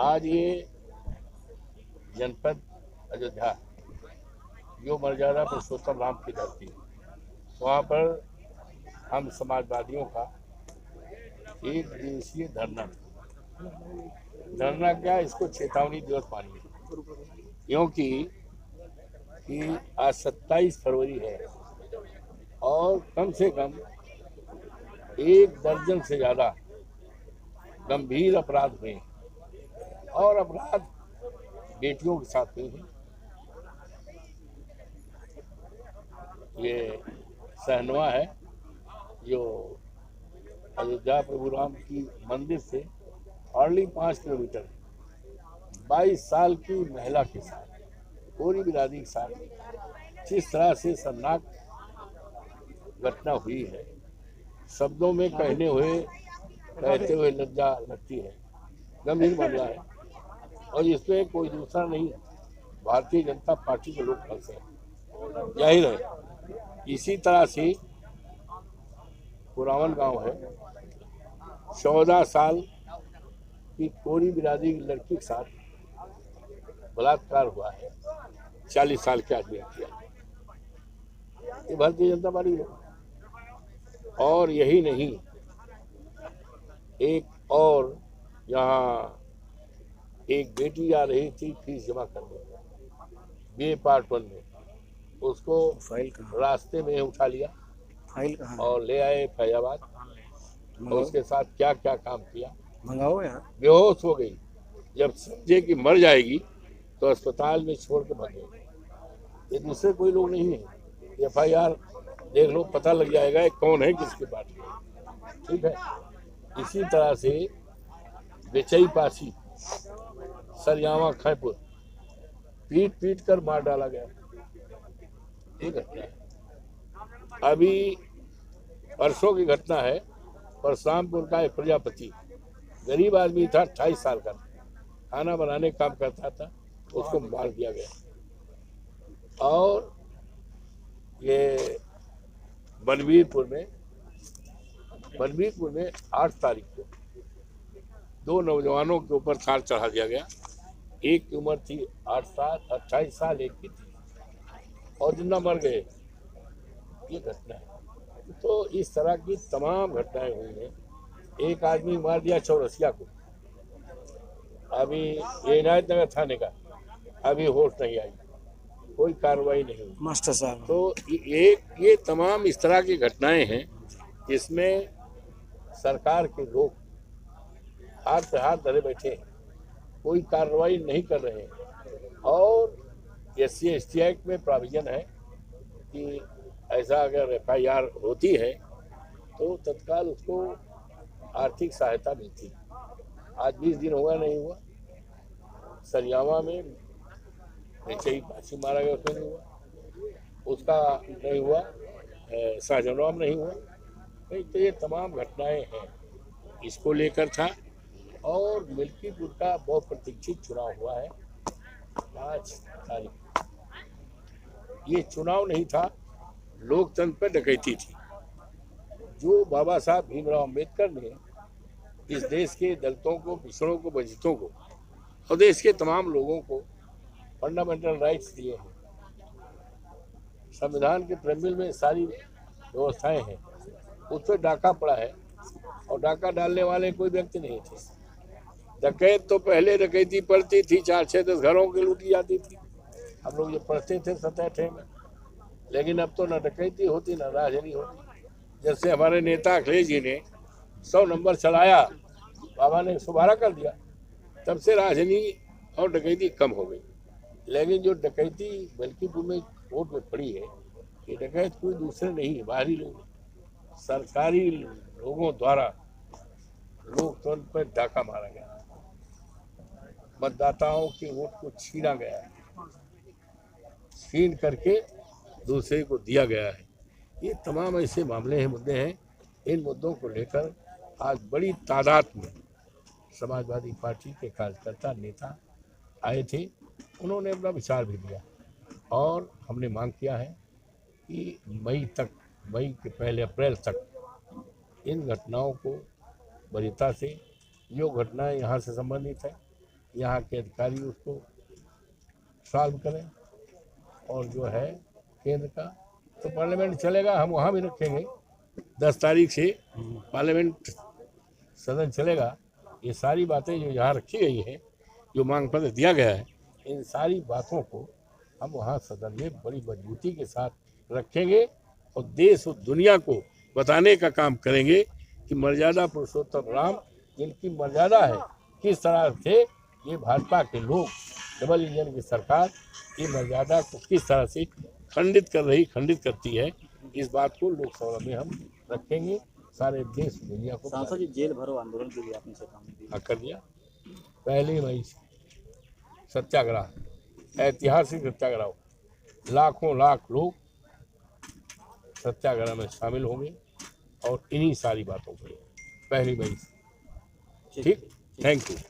आज ये जनपद अयोध्या जो मर्यादा पुरुषोत्तम राम की धरती, वहाँ पर हम समाजवादियों का एक दिवसीय धरना क्या, इसको चेतावनी दिवस मानिए, क्योंकि आज 27 फरवरी है और कम से कम 1 दर्जन से ज्यादा गंभीर अपराध हुए और अपराध बेटियों के साथ हुए हैं। ये सहनवा है जो अयोध्या प्रभु राम की मंदिर से हार्डली 5 किलोमीटर 22 साल की महिला के साथ, पूरी बिरादरी के साथ जिस तरह से शर्मनाक घटना हुई है, शब्दों में कहते हुए लज्जा लगती है। गंभीर मामला है और इसमें कोई दूसरा नहीं, भारतीय जनता पार्टी के लोग फंसे हैं। जाहिर है इसी तरह से पुरावन गांव है, 14 साल की कोरी बिरादरी की लड़की के साथ बलात्कार हुआ है, 40 साल के आदमी ने किया। ये भारतीय जनता पार्टी है। और यही नहीं, एक और यहाँ एक बेटी आ रही थी फीस जमा करने BA पार्ट 1 में, उसको रास्ते में उठा लिया और ले आए फैजाबाद और उसके साथ क्या क्या काम किया, बेहोश हो गई। जब समझे कि मर जाएगी तो अस्पताल में छोड़ के भागे। ये दूसरे कोई लोग नहीं है। FIR देख लो, पता लग जाएगा कौन है किसके पार्टी में, ठीक है। इसी तरह से बेचई पासी सरयावा खैपुर पीट कर मार डाला गया। ये घटना है। अभी परसों की घटना है, परशुरामपुर का एक प्रजापति गरीब आदमी था, 28 साल का, खाना बनाने का काम करता था, उसको मार दिया गया। और ये बनवीरपुर में 8 तारीख को 2 नौजवानों के ऊपर थार चढ़ा दिया गया। एक की उम्र थी 8 साल, 28 साल एक की थी, और जिंदा मर गए। ये घटना है। तो इस तरह की तमाम घटनाएं हुई हैं। एक आदमी मार दिया चौरसिया को, अभी ये इनायत नगर थाने का, अभी होश नहीं आई, कोई कार्रवाई नहीं हुई मास्टर साहब। तो ये तमाम इस तरह की घटनाएं हैं जिसमें सरकार के लोग हाथ पे हाथ धरे बैठे हैं, कोई कार्रवाई नहीं कर रहे हैं। और SC ST एक्ट में प्रोविजन है कि ऐसा अगर FIR होती है तो तत्काल उसको आर्थिक सहायता मिलती है। आज 20 दिन होगा, नहीं हुआ। सरियावा में बेचई पासी मारा गया, उसमें नहीं हुआ, उसका नहीं हुआ, शाहजहां में नहीं हुआ। तो ये तमाम घटनाएं हैं, इसको लेकर था। और मिल्कीपुर का बहुत प्रतीक्षित चुनाव हुआ है 5 तारीख। ये चुनाव नहीं था, लोकतंत्र पर डकैती थी। जो बाबा साहब भीमराव अम्बेडकर ने इस देश के दलितों को, पिछड़ों को, वंचितों को और देश के तमाम लोगों को फंडामेंटल राइट्स दिए हैं, संविधान के प्रेम्बल में सारी व्यवस्थाएं हैं, उस पर डाका पड़ा है और डाका डालने वाले कोई व्यक्ति नहीं थे। डकैत तो पहले डकैती पड़ती थी, 4-6-10 घरों की लूटी जाती थी, हम लोग ये पढ़ते थे 7-8 में। लेकिन अब तो न डकैती होती न राजनी होती। जैसे हमारे नेता अखिलेश जी ने 100 नंबर चलाया, बाबा ने 112 कर दिया, तब से राजनी और डकैती कम हो गई। लेकिन जो डकैती मिल्कीपुर में कोर्ट में पड़ी है, ये डकैत कोई दूसरे नहीं है, बाहरी लोग, सरकारी लोगों द्वारा लोकतंत्र पर डाका मारा गया, मतदाताओं के वोट को छीना गया है, छीन करके दूसरे को दिया गया है। ये तमाम ऐसे मामले हैं, मुद्दे हैं। इन मुद्दों को लेकर आज बड़ी तादाद में समाजवादी पार्टी के कार्यकर्ता, नेता आए थे। उन्होंने अपना विचार भी दिया और हमने मांग किया है कि मई के पहले अप्रैल तक इन घटनाओं को वरीयता से, जो घटनाएं यहाँ से संबंधित है, यहाँ के अधिकारी उसको सॉल्व करें। और जो है केंद्र का तो पार्लियामेंट चलेगा, हम वहाँ भी रखेंगे। 10 तारीख से पार्लियामेंट सदन चलेगा। ये सारी बातें जो यहाँ रखी गई हैं, जो मांग पत्र दिया गया है, इन सारी बातों को हम वहाँ सदन में बड़ी मजबूती के साथ रखेंगे और देश और दुनिया को बताने का काम करेंगे कि मर्यादा पुरुषोत्तम राम, जिनकी मर्यादा है, किस तरह से ये भाजपा के लोग, डबल इंजन की सरकार ये मर्यादा को किस तरह से खंडित करती है। इस बात को लोकसभा में हम रखेंगे, सारे देश दुनिया को। सांसद जी जेल भरो आंदोलन के लिए आपने चेतावनी कर दिया। 1 मई सत्याग्रह, ऐतिहासिक सत्याग्रह, लाखों लाख लोग सत्याग्रह में शामिल होंगे और इन्हीं सारी बातों पर 1 मई। ठीक, थैंक यू।